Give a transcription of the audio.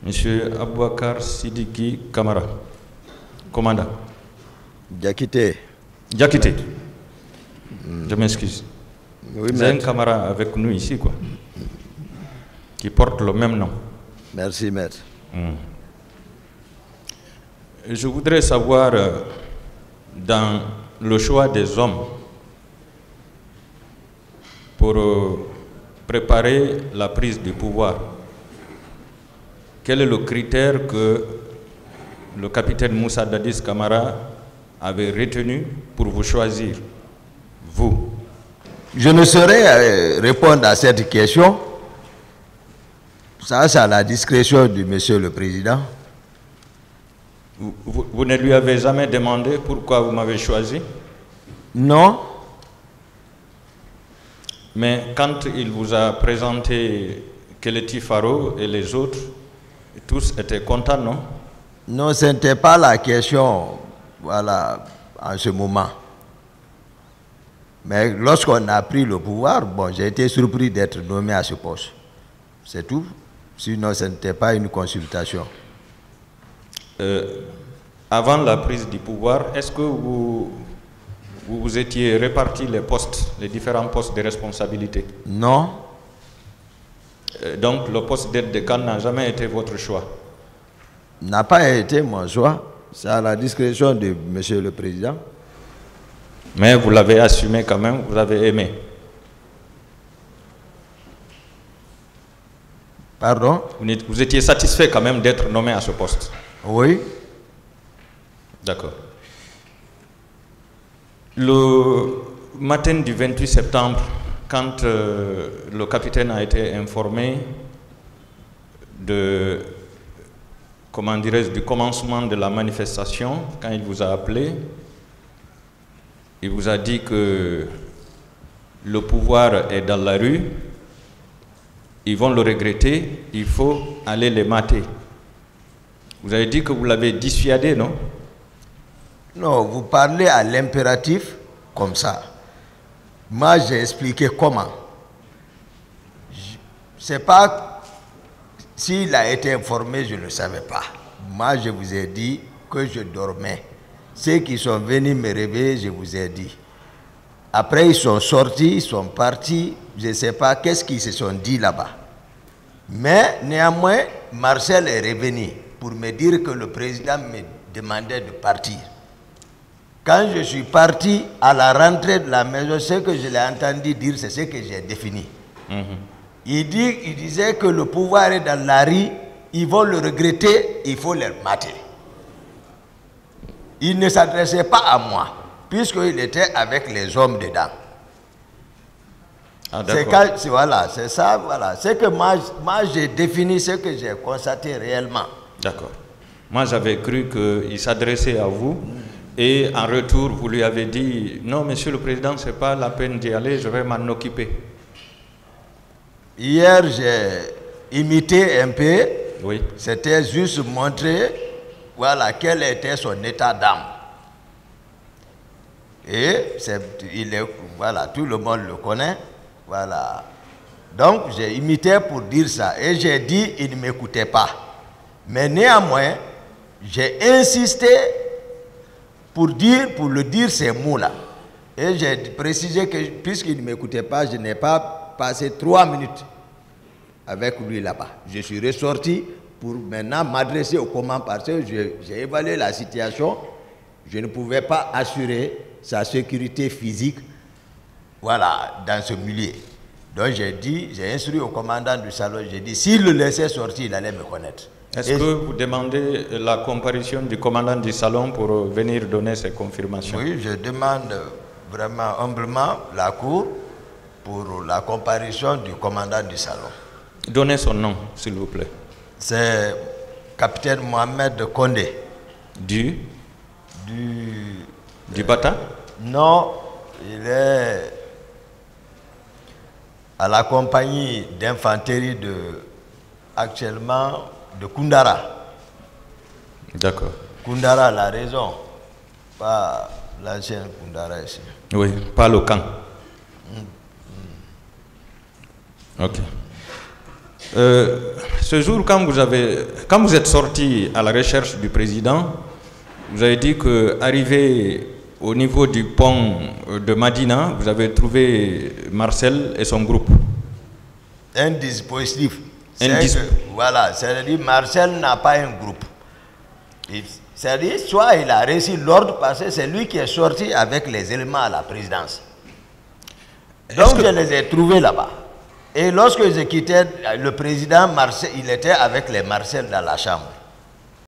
Monsieur Abouakar Sidiki Kamara, commandant. Diakité. Diakité. Je m'excuse. Oui, Vous avez un camarade avec nous ici, quoi, qui porte le même nom. Merci, maître. Je voudrais savoir, dans le choix des hommes pour préparer la prise du pouvoir, quel est le critère que le capitaine Moussa Dadis Camara avait retenu pour vous choisir, vous? Je ne saurais répondre à cette question. Ça, c'est à la discrétion du monsieur le président. Vous ne lui avez jamais demandé pourquoi vous m'avez choisi? Non. Mais quand il vous a présenté Keleti Faro et les autres, tous étaient contents, non? Non, ce n'était pas la question, voilà, en ce moment. Mais lorsqu'on a pris le pouvoir, bon, j'ai été surpris d'être nommé à ce poste. C'est tout. Sinon, ce n'était pas une consultation. Avant la prise du pouvoir, est-ce que vous étiez répartis les postes, les différents postes de responsabilité? Non. Donc le poste d'aide de camp n'a jamais été votre choix? N'a pas été mon choix. C'est à la discrétion de monsieur le président. Mais vous l'avez assumé quand même, vous avez aimé? Pardon? Vous étiez satisfait quand même d'être nommé à ce poste? Oui. D'accord. Le matin du 28 septembre, quand le capitaine a été informé de, comment dirais-je, du commencement de la manifestation, quand il vous a appelé, il vous a dit que le pouvoir est dans la rue, ils vont le regretter, il faut aller les mater. Vous avez dit que vous l'avez dissuadé, non? Non, vous parlez à l'impératif comme ça. Moi, j'ai expliqué comment. C'est pas s'il a été informé, je ne le savais pas. Moi, je vous ai dit que je dormais. Ceux qui sont venus me réveiller, je vous ai dit. Après, ils sont sortis, ils sont partis. Je ne sais pas qu'est-ce qu'ils se sont dit là-bas. Mais néanmoins, Marcel est revenu pour me dire que le président me demandait de partir. Quand je suis parti à la rentrée de la maison, ce que je l'ai entendu dire, c'est ce que j'ai défini. Il disait que le pouvoir est dans la rue, ils vont le regretter, il faut les mater. Il ne s'adressait pas à moi, puisqu'il était avec les hommes dedans. Ah, voilà, c'est ça, voilà. C'est que moi j'ai défini ce que j'ai constaté réellement. D'accord. Moi, j'avais cru qu'il s'adressait à vous et en retour, vous lui avez dit « Non, monsieur le président, ce n'est pas la peine d'y aller, je vais m'en occuper. » Hier, j'ai imité un peu. Oui. C'était juste montrer, voilà, quel était son état d'âme. Et voilà, tout le monde le connaît. Voilà. Donc, j'ai imité pour dire ça. Et j'ai dit, il ne m'écoutait pas. Mais néanmoins, j'ai insisté pour le dire ces mots-là. Et j'ai précisé que, puisqu'il ne m'écoutait pas, je n'ai pas passé 3 minutes avec lui là-bas. Je suis ressorti pour maintenant m'adresser au commandant parce que j'ai évalué la situation. Je ne pouvais pas assurer sa sécurité physique, voilà, dans ce milieu. Donc j'ai instruit au commandant du salon, j'ai dit, s'il le laissait sortir, il allait me connaître. Est-ce que vous demandez la comparution du commandant du salon pour venir donner ces confirmations? Oui, je demande vraiment humblement la cour pour la comparution du commandant du salon. Donnez son nom, s'il vous plaît. C'est capitaine Mohamed Kondé. Du Bata? Non, il est à la compagnie d'infanterie actuellement de Koundara. D'accord. Koundara, la raison, pas l'ancienne Koundara ici. Oui, pas le camp. Ok. Ce jour, quand vous êtes sorti à la recherche du président, vous avez dit qu'arrivé au niveau du pont de Madina, vous avez trouvé Marcel et son groupe. Un dispositif. Voilà, c'est-à-dire Marcel n'a pas un groupe. C'est-à-dire, soit il a reçu l'ordre parce que c'est lui qui est sorti avec les éléments à la présidence. Donc je les ai trouvés là-bas. Et lorsque j'ai quitté, le président Marcel, il était avec les Marcel dans la chambre.